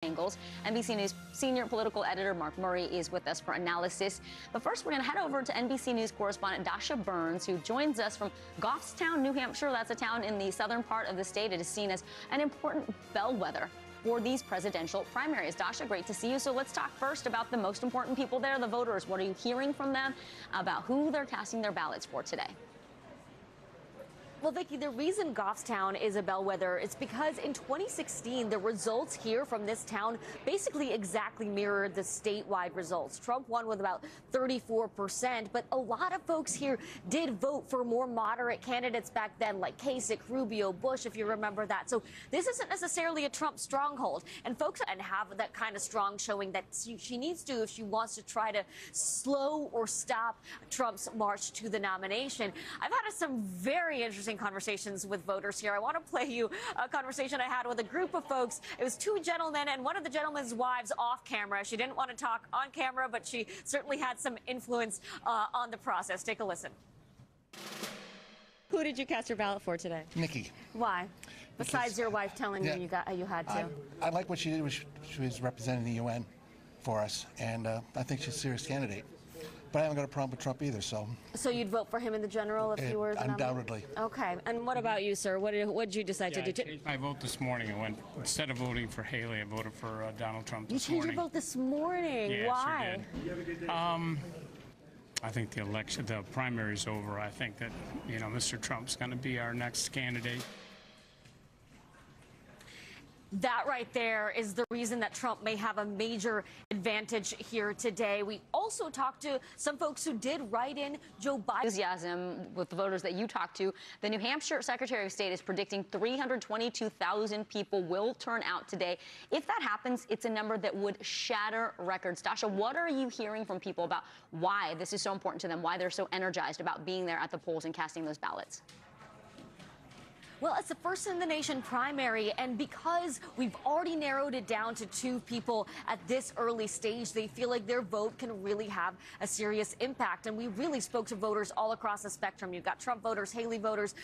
angles. NBC News senior political editor Mark Murray is with us for analysis. But first, we're going to head over to NBC News correspondent Dasha Burns, who joins us from Goffstown, New Hampshire. That's a town in the southern part of the state. It is seen as an important bellwether for these presidential primaries. Dasha, great to see you. So let's talk first about the most important people there, the voters. What are you hearing from them about who they're casting their ballots for today? Well, Vicki, the reason Goffstown is a bellwether is because in 2016, the results here from this town basically exactly mirrored the statewide results. Trump won with about 34%, but a lot of folks here did vote for more moderate candidates back then, like Kasich, Rubio, Bush, if you remember that. So this isn't necessarily a Trump stronghold, and folks and have that kind of strong showing that she needs to if she wants to try to slow or stop Trump's march to the nomination. I've had some very interesting conversations with voters here. I want to play you a conversation I had with a group of folks. It was two gentlemen and one of the gentleman's wives off camera. She didn't want to talk on camera, but she certainly had some influence on the process. Take a listen. Who did you cast your ballot for today? Nikki. Why? Besides your wife telling you you had to. I like what she did. She was representing the UN for us, and I think she's a serious candidate. But I haven't got a problem with Trump either, so. So you'd vote for him in the general if you were the undoubtedly. Okay. And what about you, sir? What did you decide to do? I changed my vote this morning. I went, instead of voting for Haley, I voted for Donald Trump this morning. You changed your vote this morning? Yeah, why? Sure did. I think the primary's over. I think that, Mr. Trump's going to be our next candidate. That right there is the reason that Trump may have a major advantage here today. We also talked to some folks who did write in Joe Biden. Enthusiasm with the voters that you talked to. The New Hampshire Secretary of State is predicting 322,000 people will turn out today. If that happens, it's a number that would shatter records. Dasha, what are you hearing from people about why this is so important to them, why they're so energized about being there at the polls and casting those ballots? Well, it's the first in the nation primary, and because we've already narrowed it down to two people at this early stage, they feel like their vote can really have a serious impact. And we really spoke to voters all across the spectrum. You've got Trump voters, Haley voters,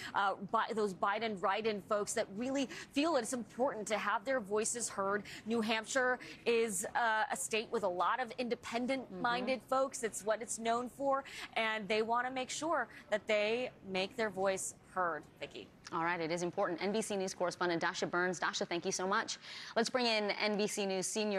those Biden write-in folks that really feel it's important to have their voices heard. New Hampshire is a state with a lot of independent-minded folks. It's what it's known for, and they want to make sure that they make their voice heard. Vicki. All right, it is important. NBC News correspondent Dasha Burns. Dasha, thank you so much. Let's bring in NBC News senior